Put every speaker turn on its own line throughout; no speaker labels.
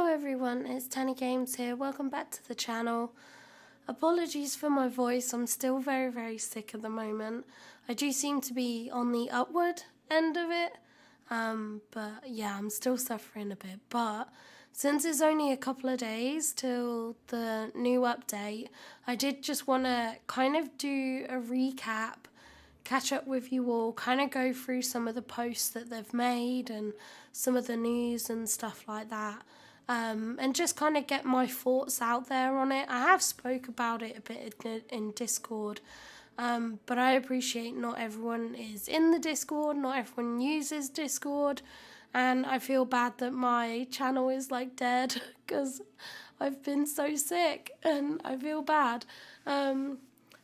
everyone, it's Tanny Games here. Welcome back to the channel. Apologies for my voice, I'm still very sick at the moment. I do seem to be on the upward end of it, but yeah, I'm still suffering a bit. But since it's only a couple of days till the new update, I did just want to kind of do a recap, catch up with you all, kind of go through some of the posts that they've made and some of the news and stuff like that. And just kind of get my thoughts out there on it. I have spoke about it a bit in Discord, but I appreciate not everyone is in the Discord, not everyone uses Discord, and I feel bad that my channel is like dead because I've been so sick and I feel bad.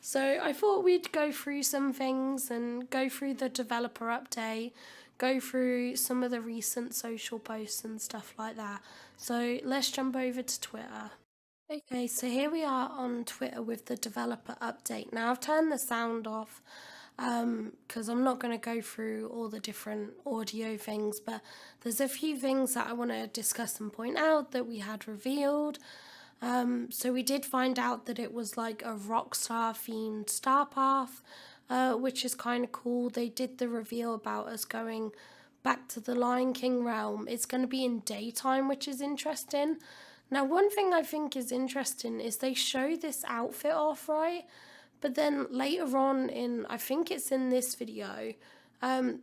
So I thought we'd go through some things and go through the developer update, go through some of the recent social posts and stuff like that. So let's jump over to Twitter. Okay, so here we are on Twitter with the developer update. Now I've turned the sound off because I'm not going to go through all the different audio things, but there's a few things that I want to discuss and point out that we had revealed. So we did find out that it was like a Rockstar themed star path, which is kind of cool. They did the reveal about us going back to the Lion King realm. It's going to be in daytime, which is interesting. Now, one thing I think is interesting is they show this outfit off, right? But then later on in, I think it's in this video,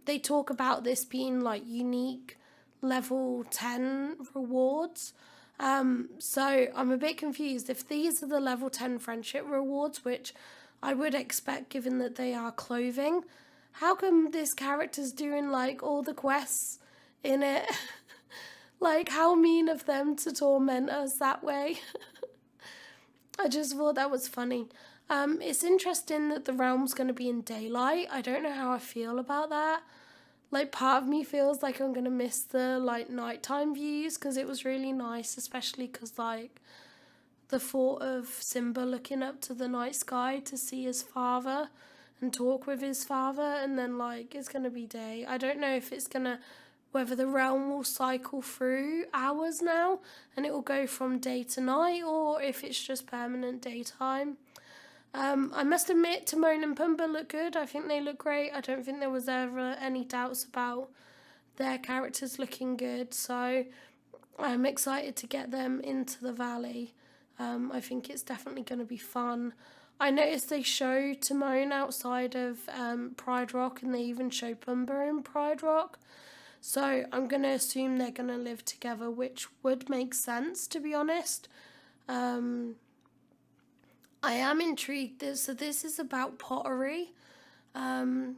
they talk about this being like unique level 10 rewards. So I'm a bit confused. If these are the level 10 friendship rewards, which I would expect given that they are clothing, how come this character's doing like all the quests in it? Like, how mean of them to torment us that way. I just thought that was funny. It's interesting that the realm's going to be in daylight. I don't know how I feel about that. Like, part of me feels like I'm going to miss the, like, nighttime views because it was really nice, especially because, like, the thought of Simba looking up to the night sky to see his father and talk with his father, and then, like, it's going to be day. I don't know if it's going to, whether the realm will cycle through hours now and it will go from day to night, or if it's just permanent daytime. I must admit, Timon and Pumbaa look good. I think they look great. I don't think there was ever any doubts about their characters looking good. So I'm excited to get them into the valley. I think it's definitely going to be fun. I noticed they show Timon outside of Pride Rock, and they even show Pumbaa in Pride Rock. So I'm going to assume they're going to live together, which would make sense, to be honest. I am intrigued. So this is about pottery, and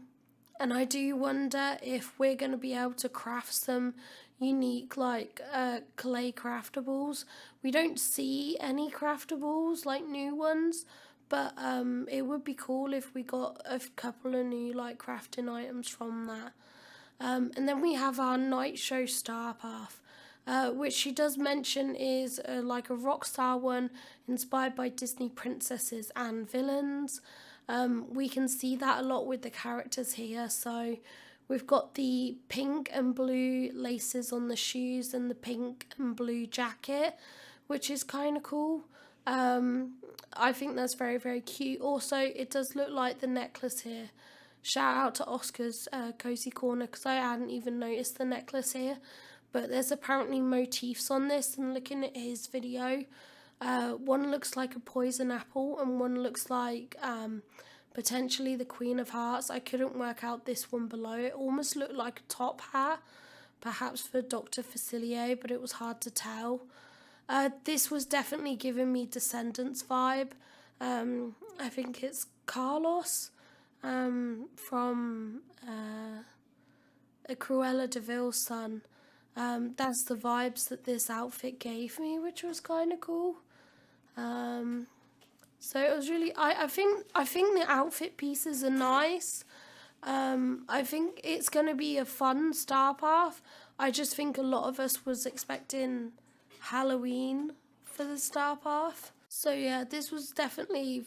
I do wonder if we're going to be able to craft some unique, like, clay craftables. We don't see any craftables, like new ones, but it would be cool if we got a couple of new, like, crafting items from that. And then we have our night show star path, which she does mention is like a Rockstar one inspired by Disney princesses and villains. We can see that a lot with the characters here. So we've got the pink and blue laces on the shoes and the pink and blue jacket, which is kind of cool. I think that's very cute. Also, it does look like the necklace here. Shout out to Oscar's Cozy Corner, because I hadn't even noticed the necklace here. But there's apparently motifs on this, and looking at his video, one looks like a poison apple and one looks like potentially the Queen of Hearts. I couldn't work out this one below. It almost looked like a top hat, perhaps for Dr. Facilier, but it was hard to tell. This was definitely giving me Descendants vibe. I think it's Carlos from a Cruella de Vil's son. That's the vibes that this outfit gave me, which was kind of cool. So it was really, I think the outfit pieces are nice. I think it's going to be a fun star path. I just think a lot of us was expecting Halloween for the star path. So yeah, this was definitely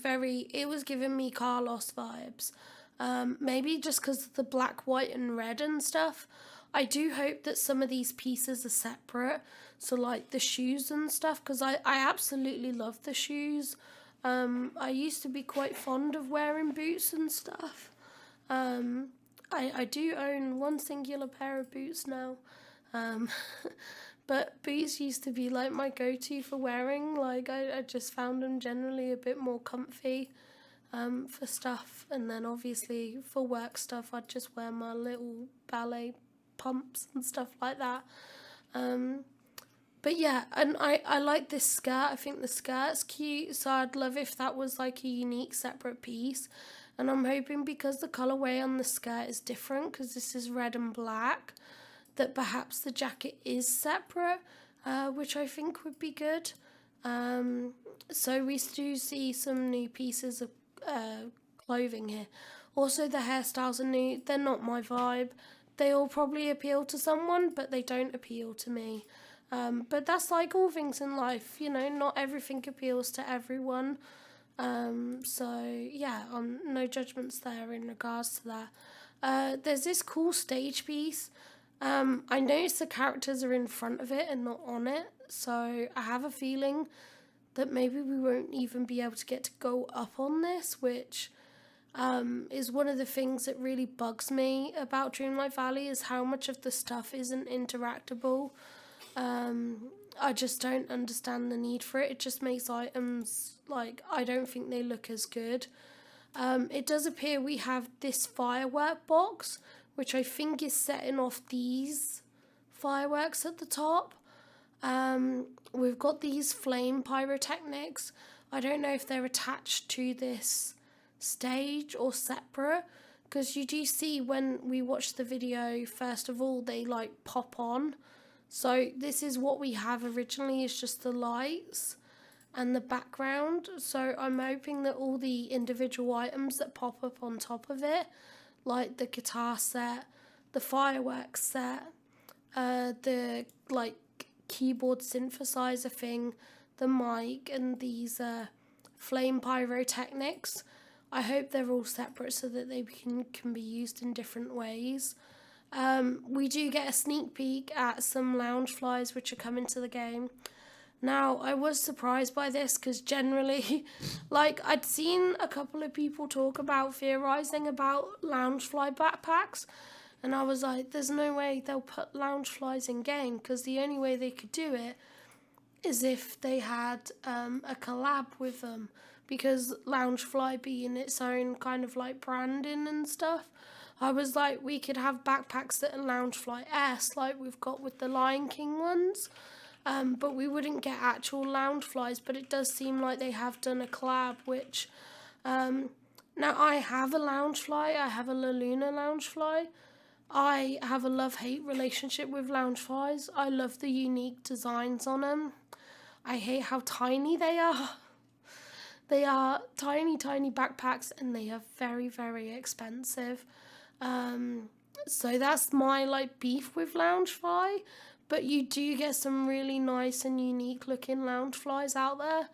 it was giving me Carlos vibes. Maybe just because of the black, white and red and stuff. I do hope that some of these pieces are separate. So like the shoes and stuff, because I absolutely love the shoes. I used to be quite fond of wearing boots and stuff. I do own one singular pair of boots now. But boots used to be like my go-to for wearing. Like I just found them generally a bit more comfy for stuff. And then obviously for work stuff, I'd just wear my little ballet pumps and stuff like that. But yeah, and I like this skirt. I think the skirt's cute, so I'd love if that was like a unique separate piece. And I'm hoping because the colourway on the skirt is different, because this is red and black, that perhaps the jacket is separate, which I think would be good. So we do see some new pieces of clothing here. Also, the hairstyles are new. They're not my vibe. They all probably appeal to someone, but they don't appeal to me. But that's like all things in life, you know, not everything appeals to everyone. So yeah, no judgments there in regards to that. There's this cool stage piece. I noticed the characters are in front of it and not on it, so I have a feeling that maybe we won't even be able to get to go up on this, which is one of the things that really bugs me about Dreamlight Valley, is how much of the stuff isn't interactable. I just don't understand the need for it. It just makes items, like, I don't think they look as good. It does appear we have this firework box, which I think is setting off these fireworks at the top. We've got these flame pyrotechnics. I don't know if they're attached to this stage or separate, because you do see when we watch the video, first of all, they like pop on. So this is what we have originally, is just the lights and the background. So I'm hoping that all the individual items that pop up on top of it, like the guitar set, the fireworks set, the like keyboard synthesizer thing, the mic, and these flame pyrotechnics, I hope they're all separate so that they can be used in different ways. We do get a sneak peek at some Loungeflies which are coming to the game. Now, I was surprised by this because generally, like, I'd seen a couple of people talk about theorising about Loungefly backpacks, and I was like, there's no way they'll put Loungeflies in game, because the only way they could do it is if they had a collab with them, because Loungefly being its own kind of like branding and stuff. I was like, we could have backpacks that are Loungefly-esque, like we've got with the Lion King ones. But we wouldn't get actual Loungeflies, but it does seem like they have done a collab, which, now I have a Loungefly, I have a La Luna Loungefly. I have a love-hate relationship with Loungeflies. I love the unique designs on them. I hate how tiny they are. They are tiny, tiny backpacks, and they are very, very expensive. So that's my, like, beef with Loungefly. But you do get some really nice and unique looking Loungeflies out there.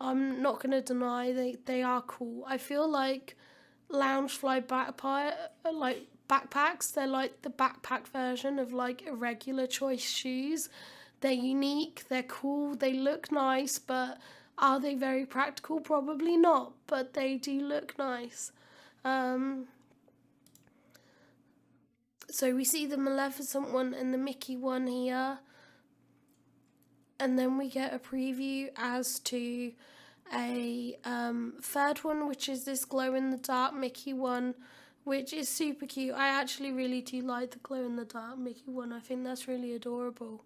I'm not going to deny they are cool. I feel like Loungefly backpacks, they're like the backpack version of like a regular choice shoes. They're unique, they're cool, they look nice, but are they very practical? Probably not, but they do look nice. So we see the Maleficent one and the Mickey one here. And then we get a preview as to a third one, which is this glow-in-the-dark Mickey one, which is super cute. I actually really do like the glow-in-the-dark Mickey one. I think that's really adorable.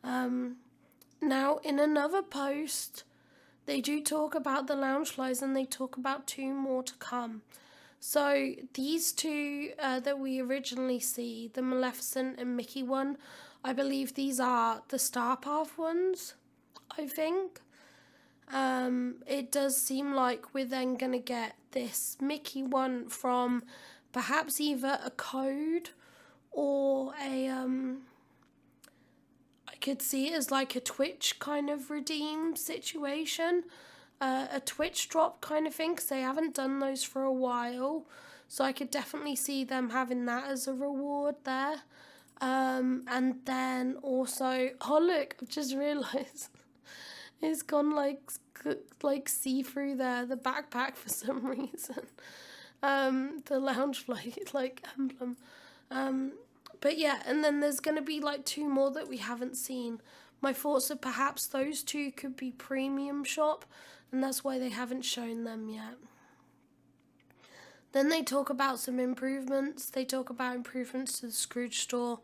Now, in another post, they do talk about the Loungeflies, and they talk about 2 more to come. So these 2 that we originally see, the Maleficent and Mickey one, I believe these are the Star Path ones, I think. It does seem like we're then going to get this Mickey one from perhaps either a code or a, I could see it as like a Twitch kind of redeem situation. A Twitch drop kind of thing, because they haven't done those for a while. So I could definitely see them having that as a reward there. And then also, oh look, I've just realised it's gone like see through there, the backpack for some reason. The lounge flight like emblem. But yeah, and then there's gonna be like 2 more that we haven't seen. My thoughts are perhaps those 2 could be premium shop, and that's why they haven't shown them yet. Then they talk about some improvements. They talk about improvements to the Scrooge store,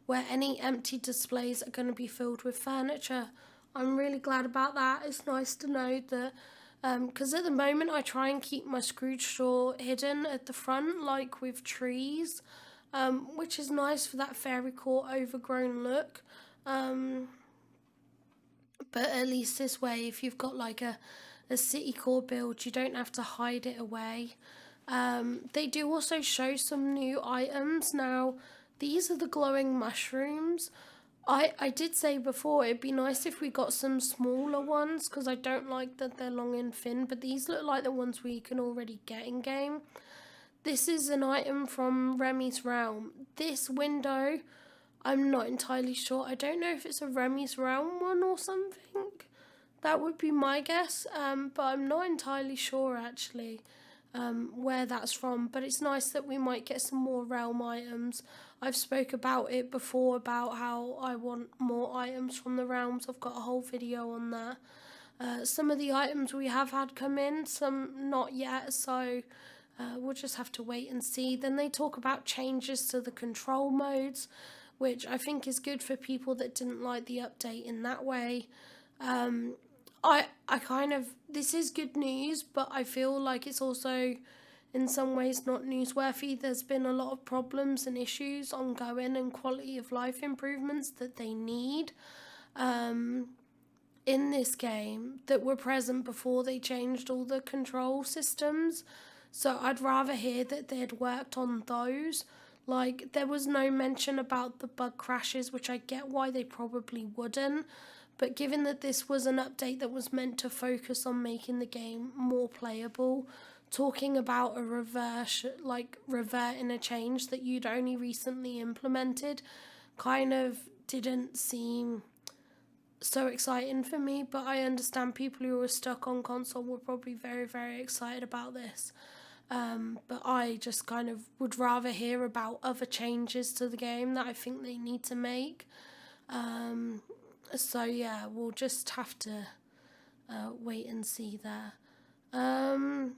where any empty displays are going to be filled with furniture. I'm really glad about that. It's nice to know that, because at the moment I try and keep my Scrooge store hidden at the front, like with trees, which is nice for that fairy court overgrown look. But at least this way, if you've got like a city core build, you don't have to hide it away. They do also show some new items. Now, these are the glowing mushrooms. I did say before it'd be nice if we got some smaller ones because I don't like that they're long and thin, but these look like the ones we can already get in game. This is an item from Remy's Realm. This window, I'm not entirely sure. I don't know if it's a Remy's Realm one or something. That would be my guess, but I'm not entirely sure actually where that's from. But it's nice that we might get some more Realm items. I've spoke about it before about how I want more items from the Realms. I've got a whole video on that. Some of the items we have had come in, some not yet, so we'll just have to wait and see. Then they talk about changes to the control modes, which I think is good for people that didn't like the update in that way. I kind of, this is good news, but I feel like it's also in some ways not newsworthy. There's been a lot of problems and issues ongoing and quality of life improvements that they need in this game that were present before they changed all the control systems. So I'd rather hear that they'd worked on those. Like, there was no mention about the bug crashes, which I get why they probably wouldn't. But given that this was an update that was meant to focus on making the game more playable, talking about a reverting a change that you'd only recently implemented kind of didn't seem so exciting for me. But I understand people who were stuck on console were probably very, very excited about this. But I just kind of would rather hear about other changes to the game that I think they need to make. So yeah, we'll just have to wait and see there. I'm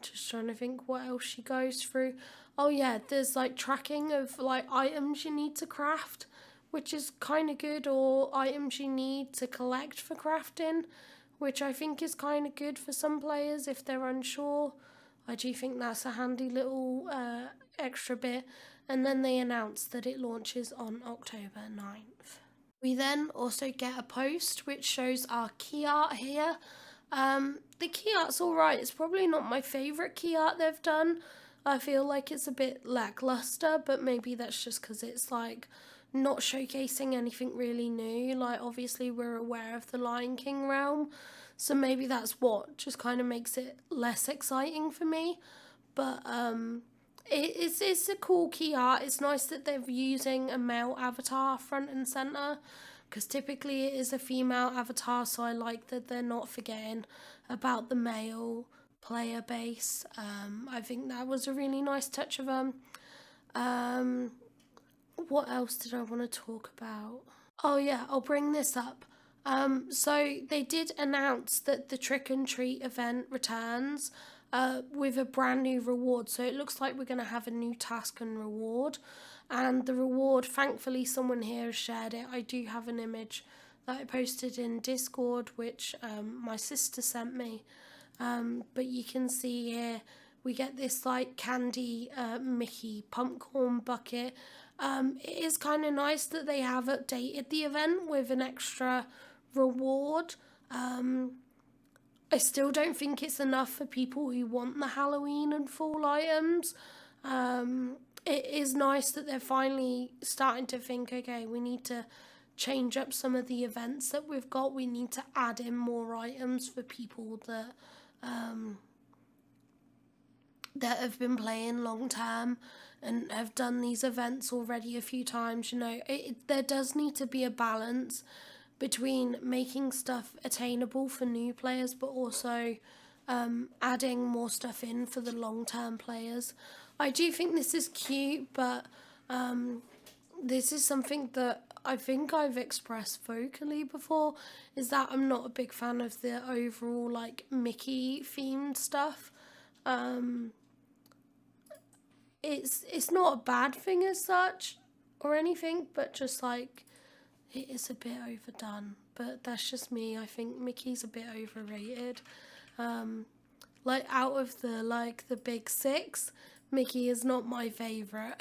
just trying to think what else she goes through. Oh yeah, there's like tracking of like items you need to craft, which is kind of good, or items you need to collect for crafting, which I think is kind of good for some players if they're unsure. I do think that's a handy little extra bit. And then they announced that it launches on October 9th. We then also get a post which shows our key art here. The key art's alright. It's probably not my favourite key art they've done. I feel like it's a bit lackluster, but maybe that's just because it's like not showcasing anything really new. Like, obviously we're aware of the Lion King realm, so maybe that's what just kind of makes it less exciting for me. But it's a cool key art. It's nice that they're using a male avatar front and centre, because typically it is a female avatar, so I like that they're not forgetting about the male player base. I think that was a really nice touch of them. What else did I want to talk about? Oh yeah, I'll bring this up. So they did announce that the Trick and Treat event returns with a brand new reward. So it looks like we're going to have a new task and reward. And the reward, thankfully someone here has shared it. I do have an image that I posted in Discord, which my sister sent me. But you can see here, we get this like candy Mickey pumpcorn bucket. It is kind of nice that they have updated the event with an extra reward. I still don't think it's enough for people who want the Halloween and fall items. It is nice that they're finally starting to think, okay, we need to change up some of the events that we've got. We need to add in more items for people that that have been playing long term and have done these events already a few times. There does need to be a balance between making stuff attainable for new players, but also adding more stuff in for the long term players. I do think this is cute, but this is something that I think I've expressed vocally before, is that I'm not a big fan of the overall like Mickey themed stuff. Um, it's not a bad thing as such or anything, but just like it is a bit overdone. But that's just me. I think Mickey's a bit overrated. Like out of the big six, Mickey is not my favourite.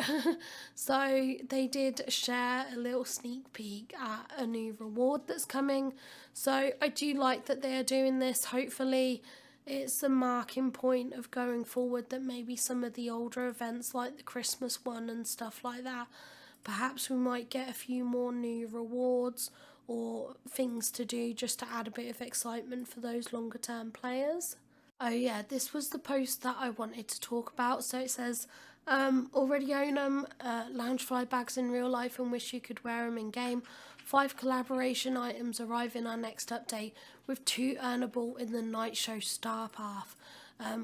So they did share a little sneak peek at a new reward that's coming. So I do like that they are doing this. Hopefully it's a marking point of going forward that maybe some of the older events like the Christmas one and stuff like that, perhaps we might get a few more new rewards or things to do just to add a bit of excitement for those longer term players. Oh yeah, this was the post that I wanted to talk about. So it says, already own them, Loungefly bags in real life and wish you could wear them in game. 5 collaboration items arrive in our next update, with 2 earnable in the night show star path.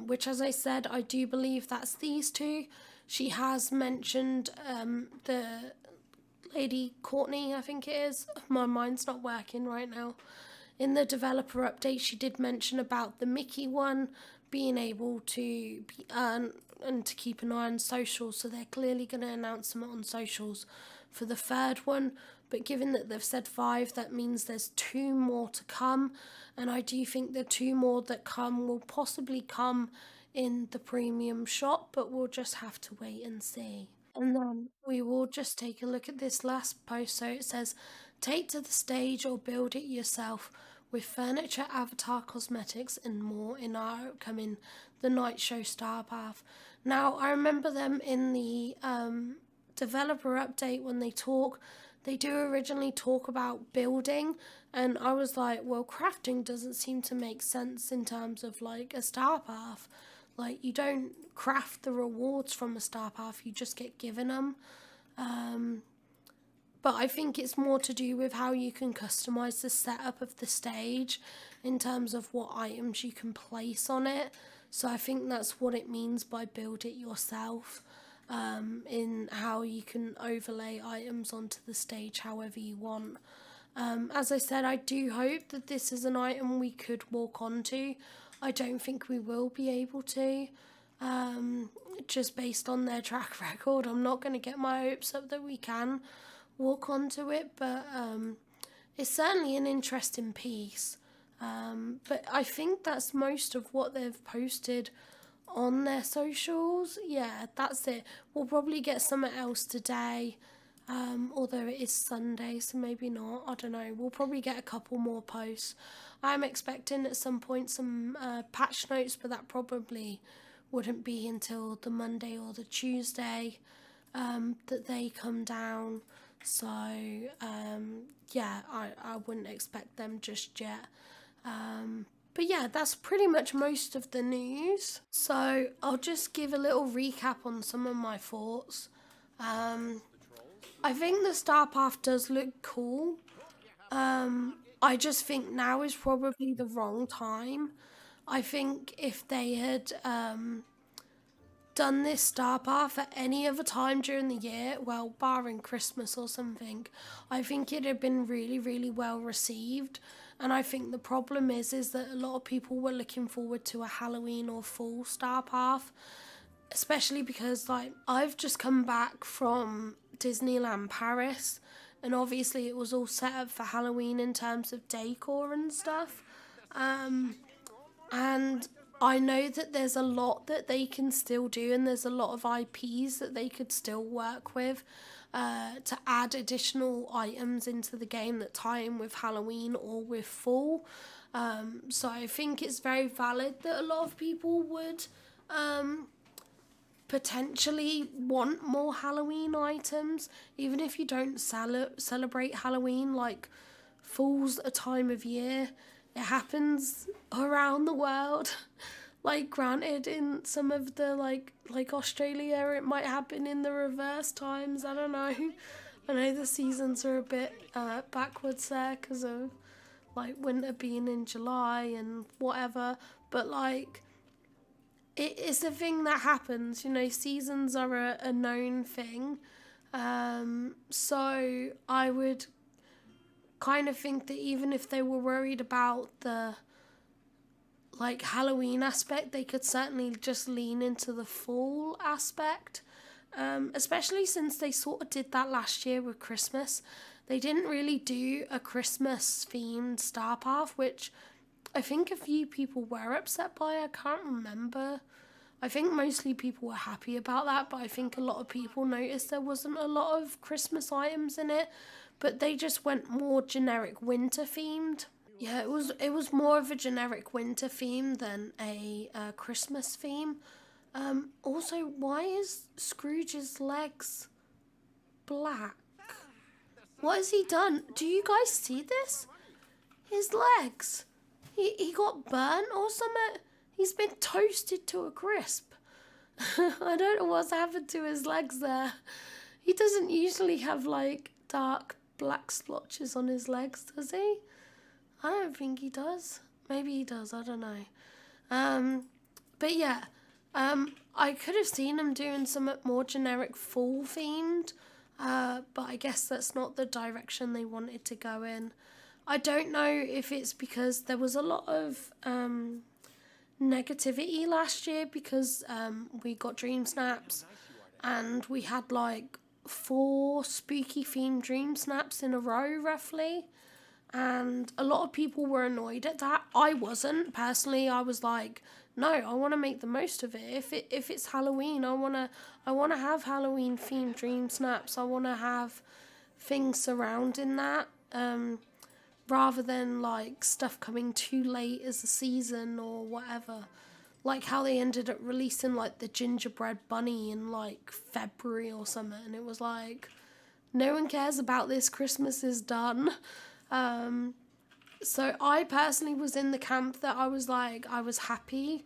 Which, as I said, I do believe that's these 2. She has mentioned the lady Courtney, I think it is. My mind's not working right now. In the developer update, she did mention about the Mickey one being able to be earned and to keep an eye on socials. So they're clearly going to announce them on socials for the third one. But given that they've said 5, that means there's 2 more to come. And I do think the 2 more that come will possibly come in the premium shop, but we'll just have to wait and see. And then we will just take a look at this last post. So it says, take to the stage or build it yourself with furniture, avatar, cosmetics, and more in our upcoming The Night Show Star Path. Now, I remember them in the developer update when they talk. They do originally talk about building, and I was like, well, crafting doesn't seem to make sense in terms of like a star path. Like, you don't craft the rewards from a star path, you just get given them. But I think it's more to do with how you can customize the setup of the stage in terms of what items you can place on it. So I think that's what it means by build it yourself, in how you can overlay items onto the stage however you want. As I said, I do hope that this is an item we could walk onto. I don't think we will be able to, just based on their track record. I'm not going to get my hopes up that we can walk onto it, but it's certainly an interesting piece. But I think that's most of what they've posted on their socials. Yeah, that's it. We'll probably get something else today, although it is Sunday, so maybe not. I don't know. We'll probably get a couple more posts. I'm expecting at some point some patch notes, but that probably wouldn't be until the Monday or the Tuesday that they come down. So yeah, I wouldn't expect them just yet. But yeah, that's pretty much most of the news. So I'll just give a little recap on some of my thoughts. I think the Star Path does look cool. I just think now is probably the wrong time. I think if they had done this star path at any other time during the year, well, barring Christmas or something, I think it had been really, really well received. And I think the problem is that a lot of people were looking forward to a Halloween or fall star path, especially because like I've just come back from Disneyland Paris, and obviously it was all set up for Halloween in terms of decor and stuff. And I know that there's a lot that they can still do, and there's a lot of IPs that they could still work with to add additional items into the game that tie in with Halloween or with fall. So I think it's very valid that a lot of people would potentially want more Halloween items, even if you don't celebrate Halloween. Like, fall's a time of year, it happens around the world. Like, granted, in some of the like Australia, it might happen in the reverse times. I don't know. I know the seasons are a bit backwards there because of like winter being in July and whatever. But like, it's a thing that happens. You know, seasons are a known thing. So I would kind of think that even if they were worried about the like Halloween aspect, they could certainly just lean into the fall aspect. Especially since they sort of did that last year with Christmas. They didn't really do a Christmas themed Star Path, which I think a few people were upset by. I can't remember. I think mostly people were happy about that, but I think a lot of people noticed there wasn't a lot of Christmas items in it. But they just went more generic winter themed. Yeah, it was more of a generic winter theme than a Christmas theme. Also, why is Scrooge's legs black? What has he done? Do you guys see this? His legs. He got burnt or something. He's been toasted to a crisp. I don't know what's happened to his legs there. He doesn't usually have like dark black splotches on his legs, does he? I don't think he does. Maybe he does. I don't know. But yeah, I could have seen him doing some more generic fall themed, but I guess that's not the direction they wanted to go in. I don't know if it's because there was a lot of negativity last year because we got dream snaps and we had like four spooky themed dream snaps in a row, roughly. And a lot of people were annoyed at that. I wasn't personally. I was like, no, I want to make the most of it. If it's Halloween, I wanna have Halloween themed dream snaps. I want to have things surrounding that, rather than like stuff coming too late as a season or whatever. Like how they ended up releasing like the gingerbread bunny in like February or something, and it was like, no one cares about this. Christmas is done. So I personally was in the camp that I was like, I was happy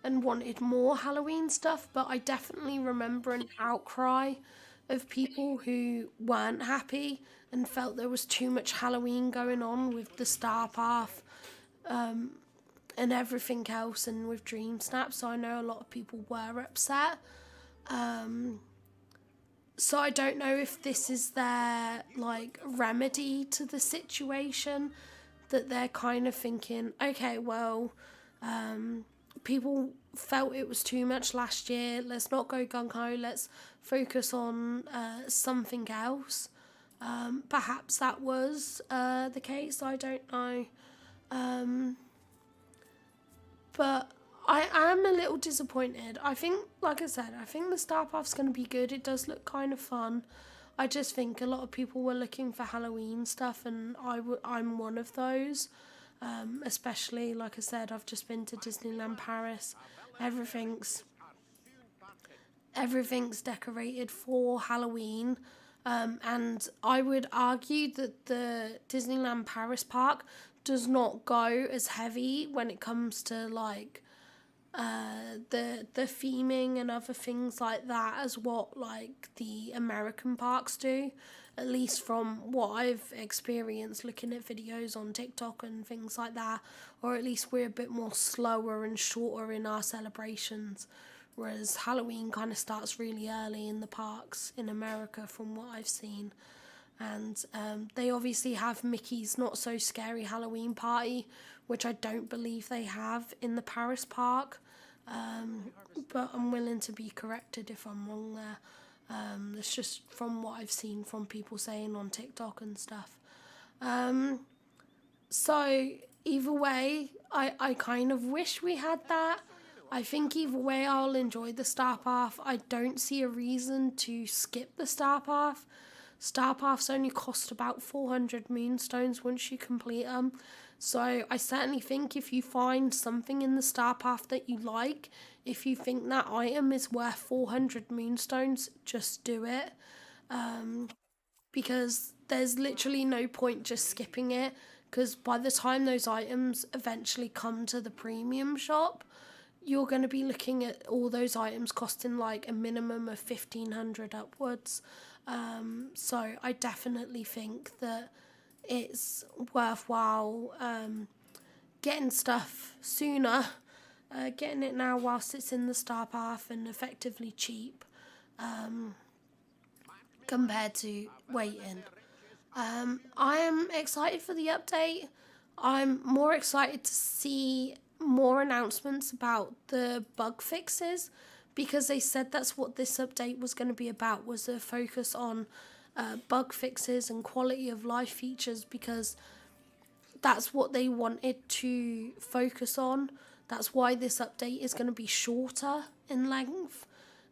and wanted more Halloween stuff, but I definitely remember an outcry of people who weren't happy and felt there was too much Halloween going on with the Star Path and everything else and with Dream Snap. So I know a lot of people were upset. So I don't know if this is their like remedy to the situation, that they're kind of thinking, okay, well, people felt it was too much last year. Let's not go gung ho. Let's focus on something else. Perhaps that was the case. I don't know. But I am a little disappointed. I think, like I said, I think the Star Path's going to be good. It does look kind of fun. I just think a lot of people were looking for Halloween stuff, and I'm one of those. Especially, like I said, I've just been to Disneyland Paris. Everything's everything's decorated for Halloween. And I would argue that the Disneyland Paris park does not go as heavy when it comes to like the theming and other things like that as what like the American parks do. At least from what I've experienced looking at videos on TikTok and things like that, or at least we're a bit more slower and shorter in our celebrations. Whereas Halloween kind of starts really early in the parks in America, from what I've seen. And they obviously have Mickey's Not So Scary Halloween Party, which I don't believe they have in the Paris park. But I'm willing to be corrected if I'm wrong there. It's just from what I've seen from people saying on TikTok and stuff. So either way, I kind of wish we had that. I think either way I'll enjoy the Star Path. I don't see a reason to skip the Star Path. Star Paths only cost about 400 moonstones once you complete them. So I certainly think if you find something in the Star Path that you like, if you think that item is worth 400 moonstones, just do it. Because there's literally no point just skipping it. Because by the time those items eventually come to the premium shop, you're going to be looking at all those items costing like a minimum of 1,500 upwards. So I definitely think that it's worthwhile getting stuff sooner, getting it now whilst it's in the star path and effectively cheap, compared to waiting. I am excited for the update. I'm more excited to see more announcements about the bug fixes, because they said that's what this update was going to be about, was a focus on bug fixes and quality of life features, because that's what they wanted to focus on. That's why this update is going to be shorter in length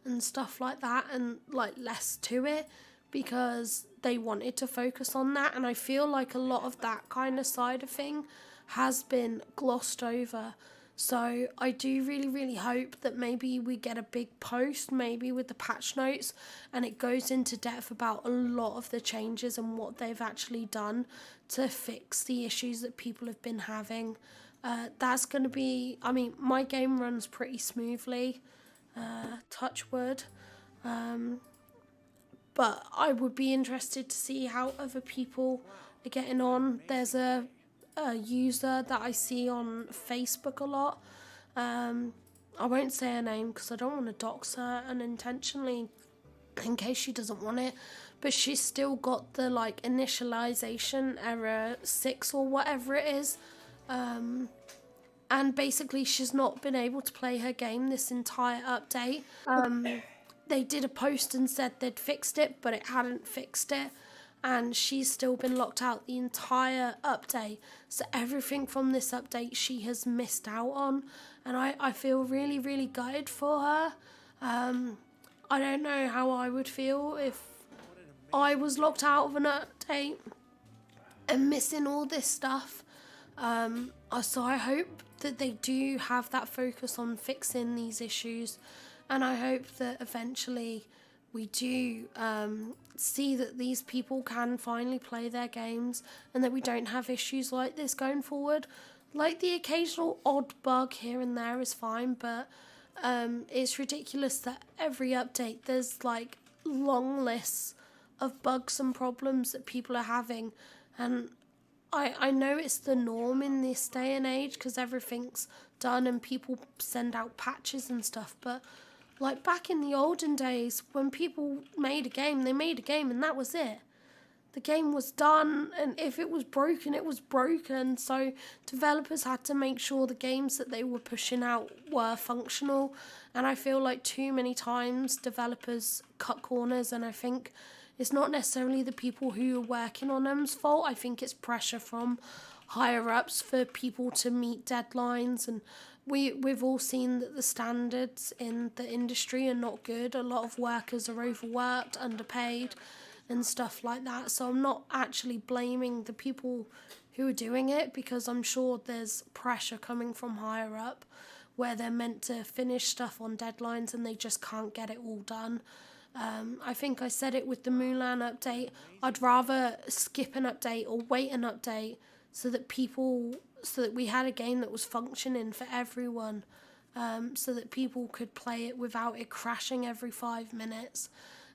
and stuff like that, and like less to it, because they wanted to focus on that. And I feel like a lot of that kind of side of thing has been glossed over. So I do really, really hope that maybe we get a big post, maybe with the patch notes, and it goes into depth about a lot of the changes and what they've actually done to fix the issues that people have been having. That's going to be, I mean, my game runs pretty smoothly, touch wood. But I would be interested to see how other people are getting on. There's a user that I see on Facebook a lot. I won't say her name because I don't want to dox her unintentionally in case she doesn't want it. But she's still got the like initialization error 6 or whatever it is. And basically she's not been able to play her game this entire update. They did a post and said they'd fixed it, but it hadn't fixed it, and she's still been locked out the entire update. So everything from this update she has missed out on, and I feel really, really gutted for her. I don't know how I would feel if I was locked out of an update and missing all this stuff. So I hope that they do have that focus on fixing these issues, and I hope that eventually we do see that these people can finally play their games, and that we don't have issues like this going forward. Like the occasional odd bug here and there is fine, but it's ridiculous that every update there's like long lists of bugs and problems that people are having. And I know it's the norm in this day and age because everything's done and people send out patches and stuff, but like back in the olden days when people made a game, they made a game and that was it. The game was done, and if it was broken, it was broken. So developers had to make sure the games that they were pushing out were functional, and I feel like too many times developers cut corners, and I think it's not necessarily the people who are working on them's fault. I think it's pressure from higher ups for people to meet deadlines, and we've all seen that the standards in the industry are not good. A lot of workers are overworked, underpaid, and stuff like that. So I'm not actually blaming the people who are doing it, because I'm sure there's pressure coming from higher up where they're meant to finish stuff on deadlines and they just can't get it all done. I think I said it with the Mulan update. I'd rather skip an update or wait an update so that we had a game that was functioning for everyone, so that people could play it without it crashing every 5 minutes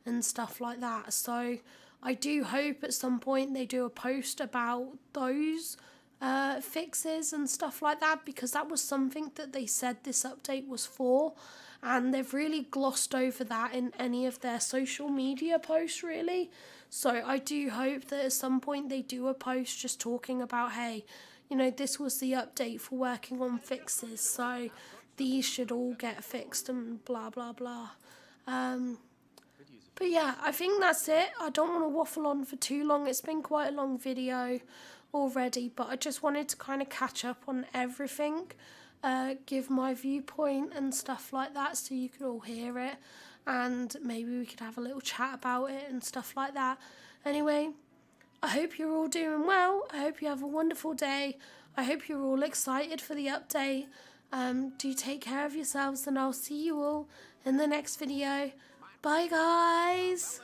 and stuff like that. So I do hope at some point they do a post about those fixes and stuff like that, because that was something that they said this update was for, and they've really glossed over that in any of their social media posts, really. So I do hope that at some point they do a post just talking about, hey, you know, this was the update for working on fixes, so these should all get fixed and blah, blah, blah. But yeah, I think that's it. I don't want to waffle on for too long. It's been quite a long video already, but I just wanted to kind of catch up on everything, give my viewpoint and stuff like that so you could all hear it, and maybe we could have a little chat about it and stuff like that. Anyway, I hope you're all doing well. I hope you have a wonderful day. I hope you're all excited for the update. Do take care of yourselves, and I'll see you all in the next video. Bye, guys.